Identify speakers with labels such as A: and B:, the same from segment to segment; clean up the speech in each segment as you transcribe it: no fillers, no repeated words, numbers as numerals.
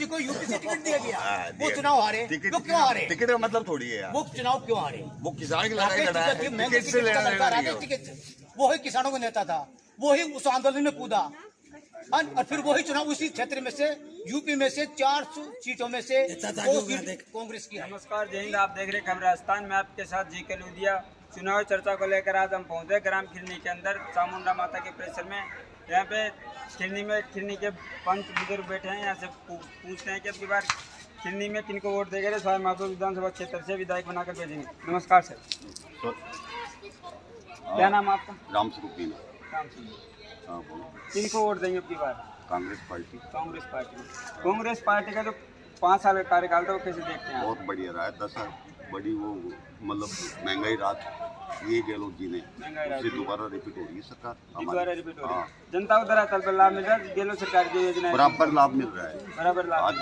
A: जी को यूपी से टिकट दिया गया, वो चुनाव हारे, तो क्यों हारे?
B: टिकट का मतलब थोड़ी है यार।
A: वो चुनाव क्यों हारे?
B: वो किसान की लड़ाई लड़ा है, टिकट से लेना देना नहीं है।
A: वो ही किसानों का नेता था, वो ही उस आंदोलन में कूदा और फिर वही चुनाव उसी क्षेत्र में से यूपी में से 4 सीटों में से 2 सीट कांग्रेस की है।
C: नमस्कार, जय हिंद। आप देख रहे खबर राजस्थान में, आपके साथ जीके लुधिया। चुनाव चर्चा को लेकर आज हम पहुंचे ग्राम खिरनी के अंदर चामुंडा माता के परिसर में। यहाँ पे खिरनी के पंच बुजुर्ग बैठे हैं। यहाँ से पूछते हैं कि अब की बार खिरनी में किनको वोट देंगे। स्वामी माधो विधानसभा क्षेत्र से विधायक बनाकर भेजेंगे। नमस्कार सर, क्या नाम आपका?
B: राम स्वरूप जी।
C: राम सिंह। किनको वोट देंगे अब की बार?
B: Congress party.
C: Congress party. Congress party का जो 5 साल का कार्यकाल था वो कैसे देखते हैं?
B: बहुत बढ़िया रहा है। 10 साल बड़ी वो मतलब महंगाई रात ये गहलोत जी ने उससे दोबारा रिपीट हो रही है सरकार।
C: दोबारा रिपीट हो रही है। जनता को दरअसल पर लाभ मिल रहा है। गहलोत सरकार की योजना
B: बराबर लाभ मिल रहा है।
C: बराबर लाभ। आज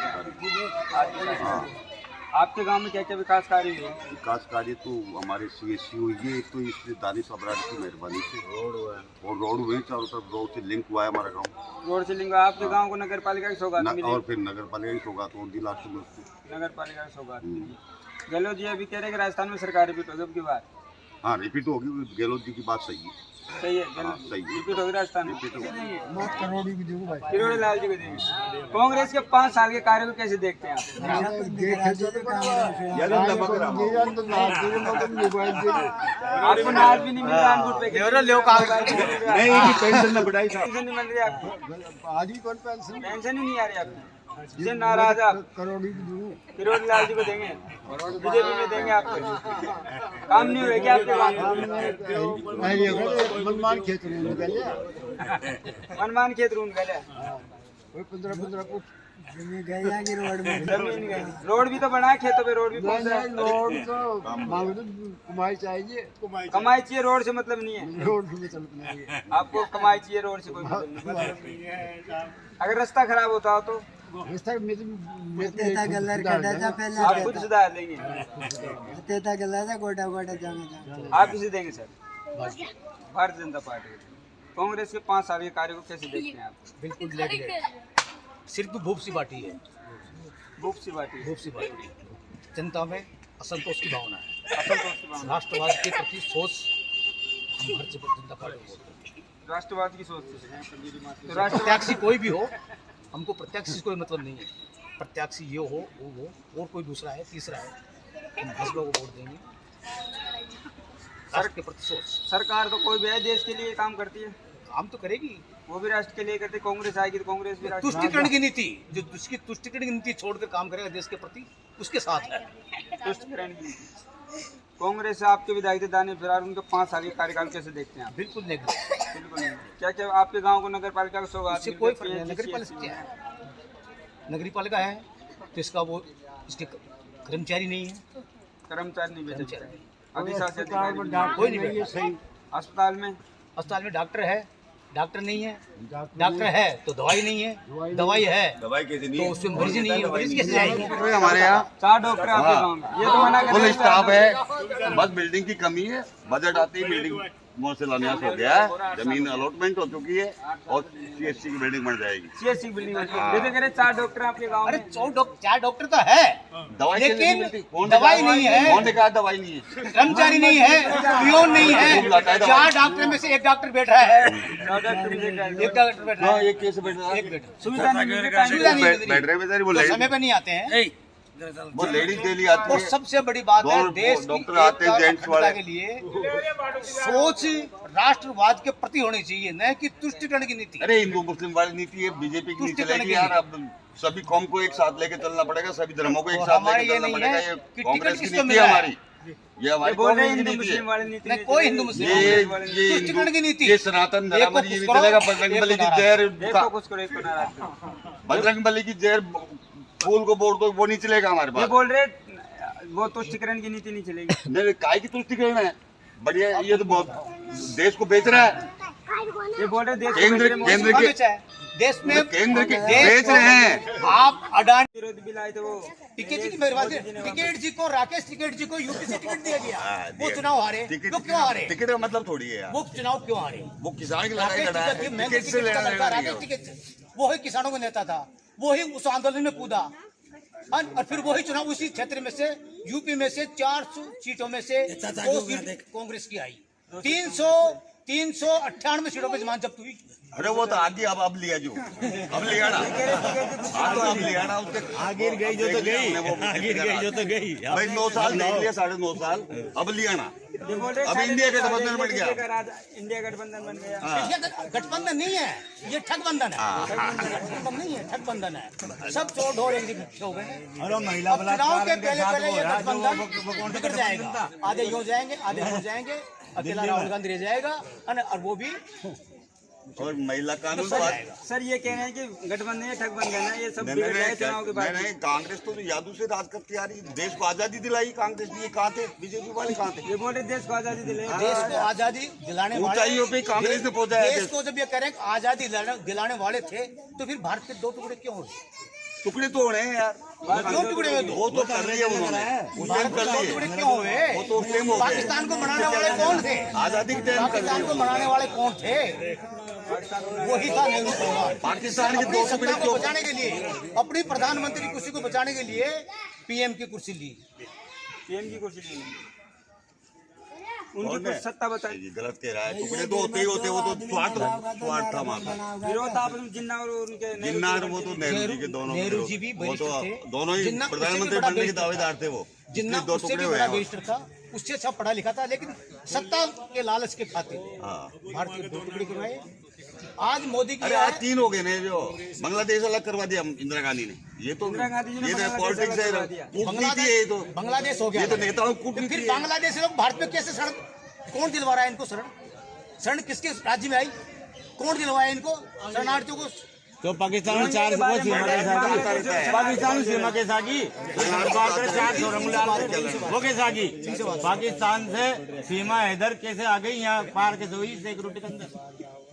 C: आपके गांव में क्या क्या विकास कार्य हुए?
B: विकास कार्य तो हमारे CSC हुई है। एक तो इससे दानिश अबरार की मेहरबानी से रोड हुए, चारों तरफ रोड से लिंक हुआ है हमारा गाँव।
C: रोड से लिंक। आपके गांव को नगर पालिका की सौगात मिली
B: और फिर नगर पालिका की सौगात होगी लास्ट में उसको।
C: नगर पालिका की सौगात मिली। गहलोत जी अभी कह रहे हैं कि राजस्थान में सरकार रिपीट होगी अब की बार।
B: हाँ रिपीट होगी। गहलोत जी की बात सही है।
C: सही है,
B: सही है।
C: रिपीट होगी राजस्थान में।
A: किरोड़ी
C: लाल जी को देंगे। कांग्रेस के 5 साल के कार्य को कैसे देखते हैं आप? आपको नाज भी नहीं मिल रहा कानपुर पे।
B: पेंशन न बढ़ाई साहब।
C: पेंशन नहीं मिल रही आपको? पेंशन ही नहीं आ रही आपको। जिससे नाराज आप किरोड़ी लाल जी को देंगे, बीजेपी में देंगे आपको। काम नहीं हुए क्या आपके
D: मनमान खेत
C: मनमान खेत रून गए?
D: 15 फुट
C: जमीन गई। रोड भी तो बना है, खेतों पे रोड भी पहुंच रहा है।
D: रोड तो मांग तो कमाई चाहिए।
C: कमाई चाहिए, रोड से मतलब नहीं है।
D: रोड से चलना है
C: आपको कमाई चाहिए, रोड से कोई मतलब नहीं है। अगर रास्ता खराब होता हो तो आप खुद सुधार देंगे। आप किसे देंगे सर? भारतीय जनता पार्टी। कांग्रेस के 5 साल के कार्य को कैसे देखते हैं आप?
A: बिल्कुल सिर्फ भूप सी पार्टी है।
C: भूप सी पार्टी।
A: जनता में असंतोष की भावना है।
C: असंतोष की भावना।
A: राष्ट्रवाद के प्रति सोच हम भारतीय जनता पार्टी को बोलते हैं।
C: राष्ट्रवाद की सोच से।
A: प्रत्याशी कोई भी हो, हमको प्रत्याशी से कोई मतलब नहीं है। प्रत्याशी ये हो वो और कोई दूसरा है, तीसरा है, हम भाजपा को वोट देंगे। राष्ट्र के प्रति सोच।
C: सरकार तो कोई भी है देश के लिए काम करती है,
A: काम तो करेगी,
C: वो भी राष्ट्र के लिए करती है। कांग्रेस आएगी तो कांग्रेस भी राष्ट्र।
A: तुष्टिकरण की नीति, जो उसकी तुष्टिकरण की नीति छोड़कर काम करेगा देश के प्रति, उसके साथ है।
C: तुष्टिकरण की नीति। कांग्रेस से आपके विधायक थे दानिश फिरार, उनके 5 साल के कार्यकाल कैसे देखते हैं आप?
A: बिल्कुनहीं।
C: बिल्कुल नहीं। क्या क्या आपके गांव को नगर पालिका का सौगात?
A: कोई फर्क नहीं। नगर पालिका है तो इसका वो इसके कर्मचारी नहीं है।
C: कर्मचारी नहीं भेजे,
A: कोई नहीं।
D: सही
C: अस्पताल में
A: डॉक्टर है, डॉक्टर नहीं है। डॉक्टर है तो दवाई नहीं है, दवाई है
B: दवाई कैसे नहीं
A: तो उसमें मरीज नहीं है, मरीज कैसे जाएंगे?
B: हमारे यहाँ
C: 4 डॉक्टर आपके गांव में, ये तो मना कर
B: फुल स्टाफ है। बस बिल्डिंग की कमी है। बजट आती है, बिल्डिंग शिलान्यास हो गया है, जमीन अलॉटमेंट हो चुकी है और CSC की बिल्डिंग बन जाएगी।
C: CSC की बिल्डिंग जैसे कह रहे 4 डॉक्टर आपके गांव में।
A: अरे 4 डॉक्टर तो है,
B: दवाई
A: लेकिन दवाई नहीं है।
B: कौन ने कहा दवाई नहीं है?
A: कर्मचारी नहीं है, पियोन नहीं है। 4 डॉक्टर में से 1 डॉक्टर बैठ रहा है।
C: 4 डॉक्टर
A: एक डॉक्टर बैठ रहा है,
B: एक केस बैठ रहा है।
A: एक बैठा।
C: सुविधा नहीं मिल
A: बैठ
B: रहे बेचारी, वो
A: समय पे नहीं आते हैं।
B: वो लेडीज डेली आती
A: और
B: है।
A: सबसे बड़ी बात है, देश की
B: डॉक्टर आते हैं जेंट्स वाले
A: के लिए सोच राष्ट्रवाद के प्रति होनी चाहिए, न कि तुष्टिकरण की नीति।
B: अरे हिंदू मुस्लिम वाली नीति है, बीजेपी की नहीं चलेगी यार। अब सभी कौम को एक साथ लेके चलना पड़ेगा, सभी धर्मों को एक साथ लेके चलना पड़ेगा। ये कांग्रेस की नीति है हमारी, ये हमारी कांग्रेस की नीति है।
A: कोई हिंदू मुस्लिम तुष्टिकरण की नीति,
B: ये सनातन धर्म ये भी चलेगा। बजरंगबली की जहर, बजरंगबली की जहर फूल को बोल दो, वो नहीं चलेगा हमारे पास।
C: ये बोल रहे वो तुष्टिकरण की नीति नहीं चलेगी।
B: नहीं, काय की तुष्टिकरण है? बढ़िया, ये तो बहुत देश को बेच रहा है।
C: ये बोल रहे देश
B: केंद्र के
A: देश में
B: केंद्र के बेच रहे हैं।
A: आप अडानी
C: विरोधी बिल आए थे वो
A: टिकट जी की मेहरबानी, टिकट जी को, राकेश टिकट जी को यूपी से टिकट दिया गया, वो चुनाव हारे, तो क्यों हारे?
B: टिकट का मतलब थोड़ी है यार।
A: वो चुनाव क्यों हारे?
B: वो किसान की लड़ाई लड़ा है, टिकट से लेना देना नहीं है।
A: टिकट वो ही किसानों का नेता था, वो ही उस आंदोलन में कूदा और फिर वही चुनाव उसी क्षेत्र में से यूपी में से 400 सीटों में से 2 सीट कांग्रेस की आई। 398 सीटों पर जमानत जब्त हुई।
B: अरे वो तो आगे अब लिया जो अब लिया ना, हाँ तो अब लिया ना, उसके
E: आगे गई जो तो गई, आगे गई जो तो गई
B: भाई 9 साल देख लिया, 9.5 साल, अब लिया ना, अब इंडिया गठबंधन बन गया।
C: इंडिया गठबंधन बन गया।
A: ये गठबंधन नहीं है, ये ठगबंधन है। गठबंधन नहीं है, ठगबंधन है। सब चोर ढोर एक इकट्ठे हो गए।
E: अरे महिला
A: अब चुनाव के पहले ये गठबंधन बिगड़ जाएगा। आधे यो जाएंगे, आधे हो जाएंगे, अकेला राहुल गांधी रह जाएगा और वो भी
B: और महिला कानून
C: सर ये कह रहे हैं कि गठबंधन है, ठगबंधन है, ये सब बिगड़ जाएगा चुनाव के बाद।
B: नहीं, कांग्रेस तो यादव से राज करती आ रही, देश को आजादी दिलाई कांग्रेस ने, कहाँ थे बीजेपी वाले, कहाँ थे?
C: ये बोल रहे देश को आजादी दिलाई,
A: देश को आजादी दिलाने
B: ऊंचाइयों पे कांग्रेस ने पहुंचाया।
A: देश को जब ये कह रहे हैं कि आजादी दिलाने वाले थे तो फिर भारत के 2 टुकड़े क्यों हो गए?
B: टुकड़े तो हो रहे हैं यार,
A: 2 टुकड़े हुए,
B: वो तो कर रही है उन्होंने, उस टाइम कर
A: भारत के 2
B: लिए,
A: टुकड़े क्यों हुए?
B: वो तो उस टाइम हो गए।
A: पाकिस्तान को बनाने वाले कौन थे?
B: आजादी के टाइम कर
A: पाकिस्तान को बनाने वाले कौन थे? वही था नेहरू परिवार।
B: पाकिस्तान के
A: अपनी
B: 2
A: सत्ता
B: टुकड़े
A: को बचाने के लिए, अपनी प्रधानमंत्री की कुर्सी को बचाने के लिए पीएम की कुर्सी ली।
C: पीएम की कुर्सी नहीं, उनकी कुछ सत्ता बता।
B: गलत कह रहा है, टुकड़े तो होते ही होते, वो तो स्वार्थ था वहाँ का।
C: विरोध आप जिन्ना और उनके
B: जिन्ना वो तो नेहरू जी के दोनों,
A: नेहरू जी भी
B: वो तो
A: वरिष्ठ थे।
B: दोनों ही
A: जिन्ना
B: प्रधानमंत्री
A: उससे भी
B: बनने के
A: बड़ा
B: दावेदार थे वो,
A: जिन्ना
B: इसलिए 2
A: उससे
B: टुकड़े
A: भी
B: हुए
A: बड़ा
B: हैं।
A: वरिष्ठ था, उससे अच्छा पढ़ा लिखा था, लेकिन सत्ता के लालच के खातिर
B: हाँ।
A: भारत के 2 टुकड़े करवाए। आज मोदी की
B: अरे आज 3 हो गए ने, जो बांग्लादेश अलग करवा दिया इंदिरा गांधी ने, ये तो
C: इंदिरा गांधी जी ने
B: ये तो
C: बांग्लादेश
B: पॉलिटिक्स
C: अलग
B: है,
C: करवा दिया।
B: कूटनीति है ये तो,
A: बांग्लादेश हो गया,
B: ये तो नेताओं की
A: तो
B: कूटनीति
A: फिर
B: है।
A: बांग्लादेश से लोग भारत में कैसे शरण, कौन दिलवा रहा है इनको शरण? शरण किसके राज्य में आई? कौन दिलवाया इनको शरणार्थियों को?
E: तो पाकिस्तान में 4 सीमा के साथ, पाकिस्तान सीमा के सागी 4 वो के सागी पाकिस्तान से सीमा इधर कैसे आ गई, यहाँ पार कैसे हुई सिक्योरिटी के अंदर?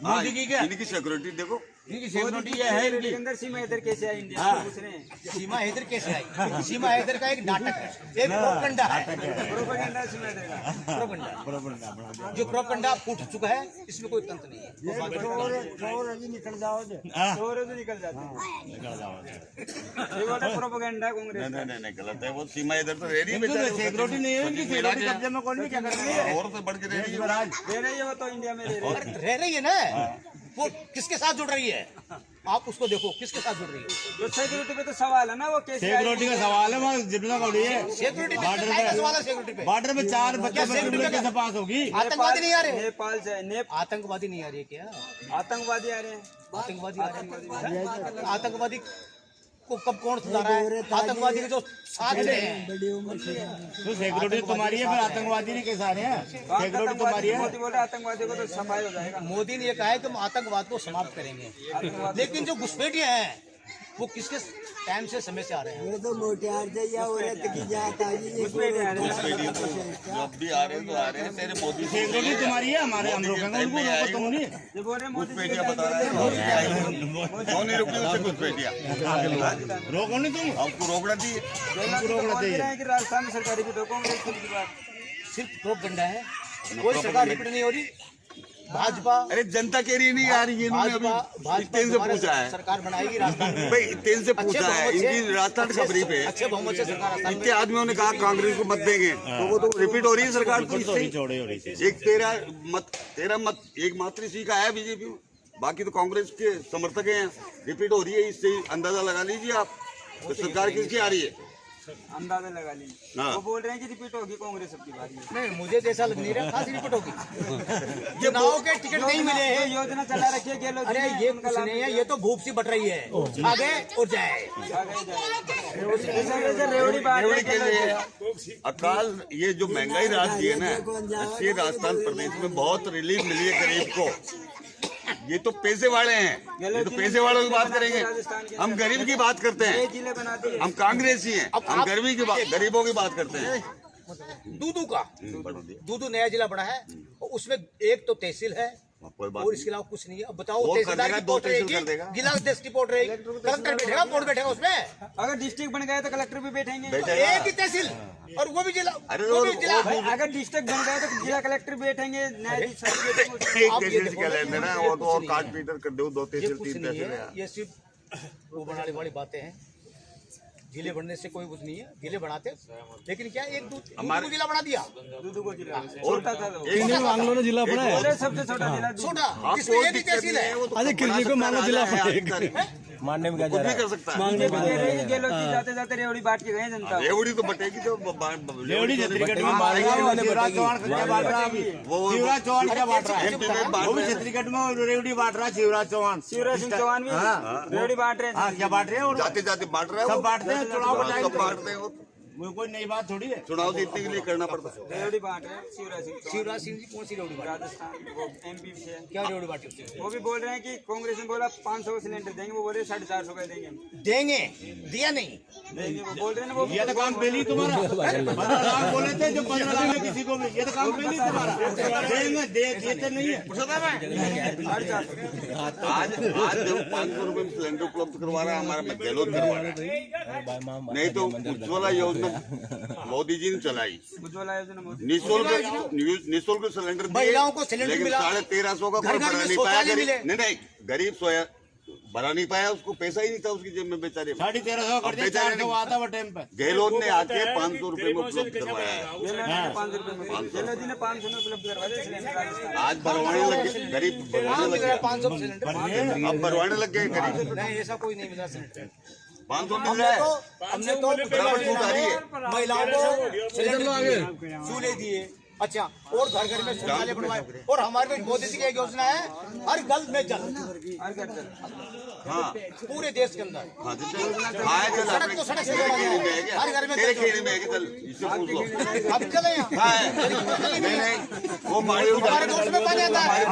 E: मोदी की क्या
B: इनकी सिक्योरिटी देखो,
E: इनकी सिक्योरिटी ये है इनकी।
C: अंदर सीमा इधर कैसे आई इंडिया
E: हाँ।
C: पूछ रहे हैं।
A: सीमा हैदर कैसे आई? सीमा हैदर का एक नाटक है, एक प्रोपगंडा है।
C: प्रोपेगेंडा सीमा इधर का।
A: प्रोपगंडा जो प्रोपगंडा फूट चुका है, इसमें कोई तंत्र नहीं है।
C: और निकल जाओ जो निकल जाते हैं। ये बोल रहे प्रोपेगेंडा कांग्रेस।
B: नहीं गलत है, वो सीमा इधर तो रह रही है,
E: सिक्योरिटी नहीं है इनकी, सिक्योरिटी कब्जे में कौन नहीं क्या कर रही है?
B: और तो बढ़ के रह रही है।
C: दे रही है वो तो इंडिया में रह रही है।
A: रह रही है ना, वो किसके साथ जुड़ रही है? आप उसको देखो किसके साथ जुड़ रही है।
C: जो सिक्योरिटी पे तो सवाल है ना, वो कैसे आई?
E: सिक्योरिटी का सवाल है, वहाँ जितना कौड़ी है
A: सिक्योरिटी
E: बॉर्डर
A: पे
E: पे,
A: सवाल है, सिक्योरिटी पे
E: बॉर्डर में 4 बच्चे
A: सिक्योरिटी
E: कैसे पास होगी?
A: आतंकवादी नहीं आ रहे?
C: नेपाल से
A: आतंकवादी नहीं आ रही है क्या?
C: आतंकवादी आ रहे हैं।
A: आतंकवादी आ रहे हैं। आतंकवादी को कब कौन सुधारा है? आतंकवादी के जो साथ हैं,
E: तो सिक्योरिटी तुम्हारी है, फिर आतंकवादी नहीं कैसे आ रहे हैं? सिक्योरिटी तुम्हारी है।
C: मोदी बोल रहे आतंकवादी को तो सफाई हो जाएगा।
A: मोदी ने ये कहा है कि हम आतंकवाद को समाप्त करेंगे, लेकिन जो घुसपैठिए हैं वो किसके टाइम से समय से आ रहे हैं?
D: तो मोटियार जाइए औरत की जात आई
C: घुसपैठिए आ रहे हैं।
B: जब भी आ रहे हैं तो आ रहे हैं, तेरे मोदी से
E: सिक्योरिटी तुम्हारी है, हमारे हम रोकेंगे उनको, रोको तुम नहीं।
C: ये बोल रहे मोदी जी
B: घुसपैठिया बता रहा है, कौन नहीं रुकी उससे घुसपैठिया,
E: रोको नहीं तुम,
B: आपको रोकना चाहिए।
C: बोल रहे हैं कि राजस्थान में सरकारी भी तो कांग्रेस की बात।
A: सिर्फ प्रोपगंडा है, कोई सरकार रिपीट नहीं हो रही। भाजपा
B: अरे जनता कह रही नहीं आ रही है, इन्होंने अभी
A: भाजपा
B: इतने से
A: दोबारा
B: पूछा है
A: सरकार बनाएगी राजस्थान में।
B: भाई, इतने से पूछा है, इनकी राजस्थान खबरी पे
A: अच्छे बहुमत से सरकार राजस्थान में।
B: इतने आदमियों ने कहा कांग्रेस को मत देंगे, तो वो तो रिपीट हो रही है सरकार तो इससे।
E: छोड़े हो रही थी।
B: एक तेरा मत एक मात्र सीट आया बीजेपी में, बाकी तो कांग्रेस के समर्थक हैं, रिपीट हो रही है, इससे अंदाजा लगा लीजिए आप तो सरकार किसकी आ रही है।
C: अंदाजा लगा लीजिए।
B: हाँ।
C: वो बोल रहे हैं कि रिपीट होगी कांग्रेस अब की बारी में।
A: नहीं, मुझे जैसा लग नहीं रहा, खास रिपीट होगी। चुनाव के टिकट नहीं मिले
C: जो
A: हैं।
C: योजना चला रखी है गहलोत जी
A: अरे
C: ने,
A: ये
C: उनका
A: कुछ
C: लाभ
A: नहीं है, ये तो भूख सी बट रही है, आगे और जाए।
C: रेवड़ी बात है
B: रेवड़ी के लिए अकाल ये जो महंगाई राज दी है ना, इससे राजस्थान प्रदेश में बहुत रिलीफ मिली है गरीब को। ये तो पैसे वाले हैं, ये तो पैसे वालों की बात करेंगे, हम गरीब की बात करते हैं,
C: जिले बना दिए।
B: हम कांग्रेसी हैं, हम गरीबों की बात करते हैं।
A: दूदू का
B: बढ़ो दिया।
A: दूदू नया जिला बना है और उसमें एक तो तहसील है
B: कोई बात
A: और इसके अलावा कुछ नहीं है। अब बताओ,
B: वो कर
A: तहसीलदार
B: देगा,
A: की
B: दो
A: पोस्ट
B: तहसील
A: रहेगी,
B: कर देगा।
A: जिला डेस्क की पोस्ट रहेगी, कलेक्टर बैठेगा, बोर्ड बैठेगा उसमें,
C: अगर डिस्ट्रिक्ट बन गया तो कलेक्टर भी बैठेंगे।
B: बैठेगा।
A: एक ही तहसील और वो भी जिला,
B: अरे
A: वो भी
B: वो-
A: जिला।
C: भाई, अगर डिस्ट्रिक्ट बन गया तो जिला कलेक्टर बैठेंगे, न्यायाधीश सब बैठेंगे।
B: एक
A: आप ये
B: तहसील
A: देखो
B: क्या
A: ना,
B: लेना है,
A: ये
B: वो तो
A: कुछ
B: और
A: नहीं
B: काट
A: है।
B: पीटर कर दो, 2
A: ये
B: तहसील
A: कुछ
B: 3
A: नहीं
B: तहसील
A: है,
B: है।
A: ये सिर्फ वो बनाने वाली बातें हैं। जिले बढ़ने से कोई कुछ नहीं है, जिले बढ़ाते, लेकिन क्या एक दूध
B: हमारे-
A: जिला बढ़ा दिया,
C: दूध को जिला छोटा था तो।
B: एक
F: मांगलो ने जिला बना है।
C: बोले सबसे छोटा जिला दूध।
A: छोटा,
B: आप
A: इसमें
B: कोई
A: एक ही
B: दिक्कत
A: तहसील
B: नहीं
A: है।
B: है, वो तो
F: अरे किसी को मांगो जिला
E: मानने में क्या
B: कुछ
E: जा
B: भी
E: रहा
B: कर सकता है।
C: बीजेपी कह रही है गेलों की जाते जाते रेवड़ी बांट के गए जनता को।
B: रेवड़ी तो बटेगी जो
E: रेवड़ी छत्तीसगढ़ में बांट रहा है, शिवराज चौहान क्या बांट रहा है अभी?
B: वो-
E: शिवराज चौहान क्या बांट रहा है?
B: MP में बांट
E: वो भी
B: रहे हैं।
E: छत्तीसगढ़ में रेवड़ी बांट रहा है शिवराज चौहान।
C: शिवराज सिंह चौहान भी रेवड़ी बांट रहे
E: हाँ,
C: हैं।
E: क्या बांट रहे हैं? और
B: जाते जाते बांट रहे हैं
E: सब
B: वो।
E: बांटते हैं, चुनाव का टाइम
B: सब बांटते हैं वो।
E: वो कोई नई बात थोड़ी है।
B: चुनाव जीतने के लिए करना पड़ता है।
C: रेवड़ी बांट रहे हैं शिवराज सिंह चौहान।
A: शिवराज सिंह जी कौन सी रेवड़ी बांटी?
C: राजस्थान वो MP से है।
A: क्या रेवड़ी बांटी उसने?
C: वो भी बोल रहे हैं कि कांग्रेस ने बोला 500 का सिलेंडर देंगे, वो बोल रहे 450 का देंगे।
A: देंगे, दिया नहीं।
C: देंगे वो बोल रहे हैं ना, वो
E: ये तो काम पहले ही तुम्हारा 15 लाख बोले थे, जो 15 लाख में किसी को भी, ये तो काम पहले ही तुम्हारा देंगे, देते नहीं है।
B: आज जब 500 रुपए में सिलेंडर उपलब्ध करवा रहा है हमारा गहलोत करवा रहा है। नहीं तो उज्ज्वला योजना मोदी जी ने चलाई,
C: उज्ज्वला योजना मोदी।
B: निःशुल्क सिलेंडर दिए,
G: महिलाओं को सिलेंडर
B: लेकिन
G: मिला।
B: 1350 का
G: घर
B: कोई
G: घर
B: भरा
G: में
B: नहीं पाया।
G: शौचालय
B: गरीब
G: मिले।
B: नहीं गरीब सोया भरा नहीं पाया, उसको पैसा ही नहीं था उसकी जेब में बेचारे।
E: 1350 कर दिया, 400 आता वो टाइम पे।
B: गहलोत ने आके 500 रुपए में उपलब्ध करवाया है।
C: गहलोत ने 500 रुपए में, गहलोत जी ने 500 में उपलब्ध करवा दिया सिलेंडर राजस्थान।
B: आज भरवाने लगे, गरीब भरवाने लग गए।
A: 500 सिलेंडर
B: अब भरवाने लग गए गरीब।
A: नहीं, ऐसा कोई नहीं मिला सिलेंडर।
B: 500 मिल
A: हमने
B: रहा
A: तो
B: है।
A: हमने तो
B: बराबर छूट आ रही है।
A: महिलाओं को सिलेंडर दिए, चूल्हे दिए, अच्छा, और घर घर में शौचालय बनवाए। और हमारे में मोदी जी की एक योजना है, हर घर में जल,
C: हर घर चल।
B: हाँ
A: पूरे देश के अंदर।
B: हाँ तो चल आए चल
A: सड़क
B: अपने
A: तो सड़क से
B: तेरे
A: जोड़ा
B: खेड़ी में
A: जाए।
B: है क्या?
A: हर घर में
B: तेरे
A: चल।
B: खेड़ी में है क्या? चल इससे पूछ लो।
A: अब चले यहाँ।
B: हाँ है। नहीं नहीं वो मारे
A: हमारे दोस्त में पानी आता है।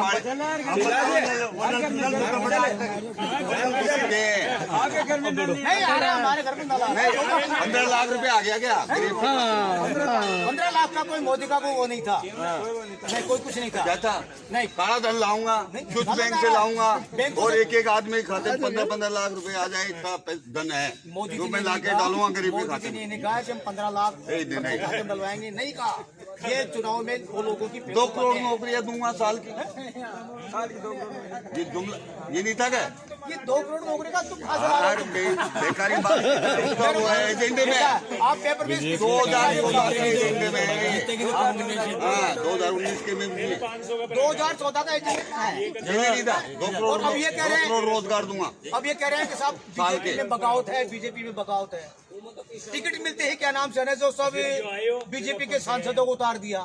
C: आपके घर में नल नहीं
A: नहीं आ रहा, हमारे घर में नल आ रहा है।
B: 15 लाख रुपए आ गया क्या?
A: 15 लाख का कोई मोदी का वो नहीं था, नहीं कोई कुछ नहीं था।
B: क्या था?
A: नहीं,
B: काला धन लाऊंगा, कुछ बैंक से लाऊंगा, और एक एक आदमी के खाते में 15-15 लाख रुपए आ जाए, इतना धन है
A: मोदी
B: जो
A: जी
B: मैं
A: ने
B: लाके
A: कहा-
B: डालूंगा गरीब के
A: मोदी
B: खाते
A: जी
B: में।
A: ने नहीं कहा कि हम 15 लाख
B: नहीं, नहीं।
A: खाते में डलवाएंगे, नहीं कहा। ये चुनाव में वो लोगों की
B: 2 करोड़ नौकरियां दूंगा साल की।
C: साल की 2 करोड़।
B: ये जुमला ये नहीं था क्या?
A: ये 2 करोड़ नौकरी का तुम कहाँ से ला
B: यार
A: रहे हो?
B: बेकारी बात उसका वो है एजेंडे में।
A: आप पेपर में
B: 2014 के एजेंडे में है। हाँ 2019 के में भी
A: 2014 का एजेंडा है।
B: ये नहीं था। 2 करोड़
A: और अब ये कह रहे हैं-
B: 2 करोड़ रोजगार दूंगा।
A: अब ये कह रहे हैं कि साहब
B: साल
A: बीजेपी
B: के।
A: में बगावत है, बीजेपी में बगावत है। टिकट मिलते ही क्या नाम से है जो सब बीजेपी के सांसदों को उतार दिया।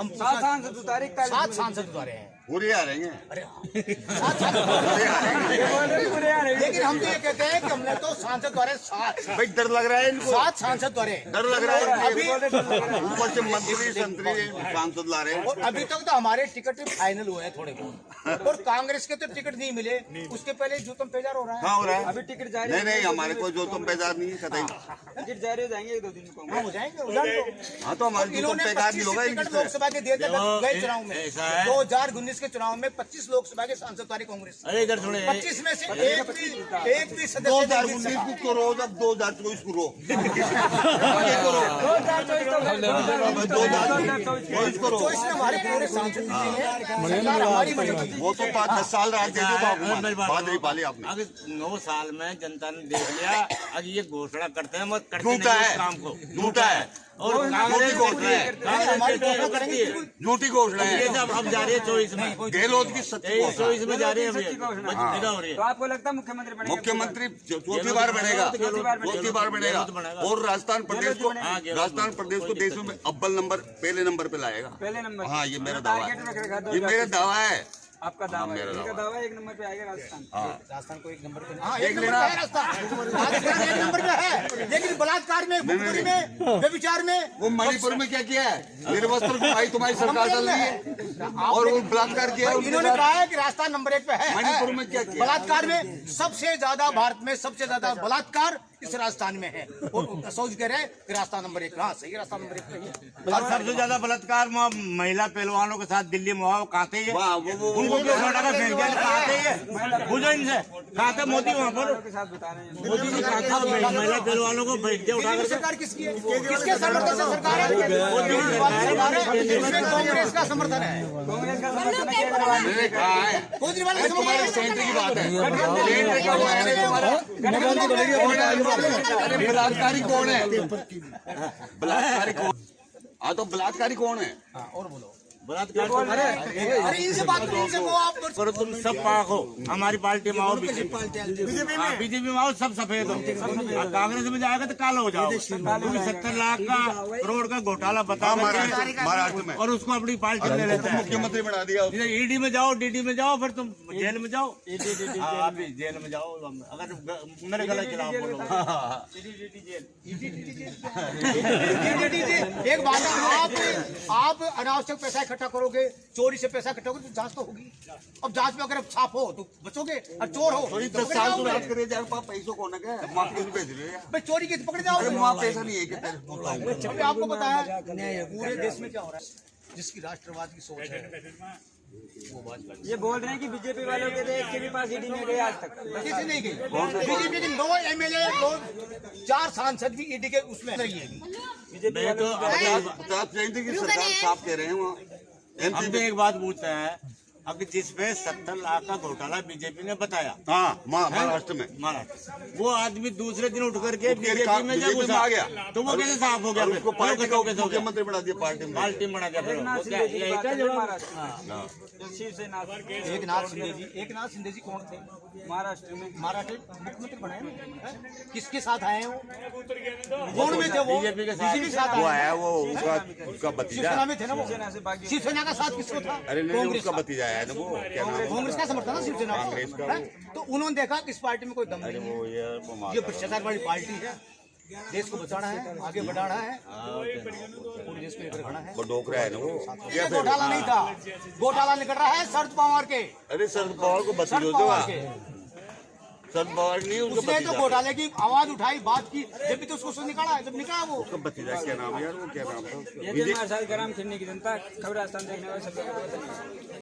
A: हम
C: 7 सांसद उतारे,
A: 7 सांसद उतारे हैं।
B: पूरे आ रहे हैं।
A: अरे हाँ। 7 सांसद
B: पूरे आ रहे हैं।
C: बोल रहे पूरे आ रहे हैं।
A: लेकिन हम तो ये कहते हैं कि हमने तो सांसद द्वारे 7
B: भाई डर लग रहा है इनको।
A: 7 सांसद द्वारे।
B: डर लग रहा है
A: अभी
B: ऊपर से मंत्री संतरी सांसद ला रहे हैं।
A: और अभी तक तो हमारे टिकट फाइनल हुए हैं थोड़े बहुत, और कांग्रेस के तो टिकट नहीं मिले। उसके पहले जूतम पेजार हो रहा है।
B: हाँ हो रहा है।
C: अभी टिकट जारी
B: नहीं नहीं हमारे कोई जो तुम बेजार नहीं है कतई।
C: टिकट जारी हो जाएंगे 1-2 दिन में।
A: हाँ, हो जाएंगे, हो जाएंगे।
B: हाँ तो हमारे जो तुम
A: इन्होंने
B: बेकार नहीं
A: 25
B: होगा
A: टिकट
B: इनसे।
A: लोकसभा के दिए थे गए चुनाव में।
E: ऐसा है।
A: 2019 के चुनाव में 25 लोकसभा के सांसद वाली कांग्रेस।
E: अरे इधर सुने
A: 25 में से एक भी सदस्य नहीं जीत
B: 2019
A: सका।
B: को करो अब 2024 को रो। ये करो 2024 को रो।
A: तो इसमें हमारे पूरे सांसद जीते हैं, सरकार हमारी बनेगी।
B: वो तो 5-10 साल राज दे दी बात नहीं पाली आपने।
E: अगर 9 साल में जनता ने देख लिया, अगर ये घोषणा करते हैं मत करते
B: झूठा
E: नहीं
B: है
E: इस काम को।
B: झूठा है
E: और कांग्रेस
B: घोषणा है।
A: हमारी
E: करती
A: घोषणा
E: है।
A: करेंगे।
B: झूठी घोषणा
E: ये
B: है।
E: सब अब जा रही है 24 में,
B: गहलोत की सच्ची घोषणा।
E: 24 में जा रही है अभी।
C: सच्ची घोषणा।
E: इधर हो रही है।
C: तो आपको लगता है मुख्यमंत्री बनेंगे?
B: मुख्यमंत्री चौथी बार बनेगा। चौथी बार बनेगा और राजस्थान प्रदेश को देश में अव्वल नंबर पहले नंबर पे लाएगा।
C: पहले नंबर।
B: हाँ ये मेरा दावा
C: टारगेट रख रखा
B: है।
C: है
B: ये मेरा दावा है।
C: आपका दावा है,
B: मेरा
C: इनका
B: दावा।
C: दावा 1 नंबर पे आएगा राजस्थान।
A: राजस्थान को 1 नंबर पे, हाँ
B: देख
A: 1 नंबर
B: लेना।
A: पे है राजस्थान। राजस्थान 1 नंबर पे है, लेकिन बलात्कार में, गुमखोरी में, व्यभिचार में,
B: वो मणिपुर में क्या किया है? मेरे वस्त्र को भाई तुम्हारी सरकार डाल रही है और वो बलात्कार किया है उनके
A: इन्होंने
B: साथ।
A: कहा है कि राजस्थान नंबर 1 पे है।
B: मणिपुर में क्या किया?
A: बलात्कार में सबसे ज्यादा, भारत में सबसे ज्यादा बलात्कार इस राजस्थान में है। और सोच कह रहे हैं कि राजस्थान नंबर 1, हाँ सही है, राजस्थान नंबर 1 पे है।
E: और सबसे ज्यादा बलात्कार महिला पहलवानों के साथ दिल्ली में हुआ, कहते हैं
B: वाह, वो
E: उनको क्यों उठा कर फेंक दिया, कहते हैं पूछो इनसे, कहते मोदी वहाँ पर
C: के साथ बता रहे हैं।
E: मोदी जी कहा था महिला पहलवानों को फेंक दिया उठा
A: केंद्र
E: कर।
A: सरकार किसकी है? किसके समर्थन से सरकार है? मोदी सरकार है, इसमें कांग्रेस का समर्थन है।
C: कांग्रेस का समर्थन है, केजरीवाल
B: मैंने कहा है
A: केजरीवाल का
B: तुम्हारे
A: समर्थन
B: सेंटर की बात है। सेंटर क्या हुआ है तुम्हारा? अरे बलात्कारी कौन है? बलात्कारी कौन? हाँ तो बलात्कारी कौन है?
A: है। और बोलो,
E: बलात्कार
A: अरे इनसे बात करो, इनसे वो आप
E: करो, तुम सब पाक हो, हमारी पार्टी में आओ, बीजेपी में आओ, सब सफेद हो। और कांग्रेस में जाएगा तो काला हो जाओ, क्योंकि 70 लाख का करोड़ का घोटाला बता
B: महाराष्ट्र में
E: और उसको अपनी पार्टी में ले लेता है।
B: मुख्यमंत्री बना दिया उसने।
E: ईडी में जाओ, डीडी में जाओ, फिर तुम जेल में जाओ। हाँ, आप भी जेल में जाओ, अगर मेरे गलत खिलाफ बोलोगे।
A: एक बात है, आप अनावश्यक पैसा इकट्ठा करोगे, चोरी से पैसा इकट्ठा करोगे तो जांच तो होगी। अब जांच में अगर छाप हो तो बचोगे, और चोर हो
B: थोड़ी
A: तो
B: 10
A: पकड़े
B: साल तो
A: जाओगे।
B: राज करे जाए, पैसों को ना क्या माफ के भेज रहे हो?
A: भाई चोरी की तो पकड़े
B: अरे
A: जाओगे।
B: वहाँ पैसा नहीं है कि तेरे बताऊंगा।
A: अभी आपको पता है पूरे देश में क्या हो रहा है, जिसकी राष्ट्रवाद की सोच है वो भाजपा
C: ये बोल रहे हैं कि बीजेपी वालों के एक के भी पास ईडी नहीं गए आज तक।
A: किसी नहीं गई। बीजेपी के 9 MLA, 4 सांसद भी ईडी के उसमें नहीं है।
C: बीजेपी
E: मैं तो
B: प्रताप जयंती की सरकार साफ कह रहे हैं वहाँ
E: हम तो एक बात पूछते हैं, अब जिसपे 70 लाख का घोटाला बीजेपी ने बताया,
B: हाँ महाराष्ट्र में
E: महाराष्ट्र, वो आदमी दूसरे दिन उठ करके
B: फिर
E: बीजेपी में जब
B: बीजेपी में आ गया
E: तो वो कैसे साफ हो गया?
B: और
E: फिर?
B: उसको
E: वो
B: पार्टी
E: कैसे
B: का
E: हो गया?
B: मुख्यमंत्री बना दिया पार्टी में।
E: पार्टी बना दिया फिर
C: एकनाथ
E: वो क्या-
C: शिंदे जी
E: यही
C: की बात
E: क्या
C: कर रहे हैं
E: जवाब?
C: महाराष्ट्र। शिवसेना
A: एकनाथ शिंदे जी कौन थे?
C: महाराष्ट्र में
A: महाराष्ट्र मुख्यमंत्री बने हैं? किसके साथ आए हैं वो? कौन में थे वो?
E: बीजेपी के साथ।
A: बीजेपी के साथ
B: वो
A: आए हैं।
B: आया वो उसका भतीजा।
A: शिवसेना में थे ना वो?
C: शिवसेना से बागी
A: शिवसेना का साथ किसको था?
B: अरे नहीं
A: कांग्रेस
B: उसका
A: का।
B: भतीजा आया ना वो क्या नाम है?
A: कांग्रेस का समर्थन था शिवसेना का।
B: कांग्रेस का
A: है? तो उन्होंने देखा कि इस पार्टी में कोई दम नहीं है,
B: वो
A: ये भ्रष्टाचार वाली पार्टी है, देश को बचाना है, आगे बढ़ाना है, पूरे देश को लेकर खड़ा है।
B: वो डोकरा है ना वो
A: ये घोटाला नहीं था, घोटाला निकल रहा है शरद पवार के।
B: अरे शरद पवार को
A: शरद
B: भतीजा
A: पवार
B: होता
A: के
B: शरद पवार नहीं उसका
A: उसने तो
B: भतीजा
A: घोटाले की आवाज उठाई, बात की, जब भी तो उसको निकाला है, जब निकाला वो
B: उसका भतीजा क्या नाम है यार वो क्या नाम था
C: ये दिन हमारे साथ ग्राम खिरनी की जनता खबर राजस्थान देखने वाले सब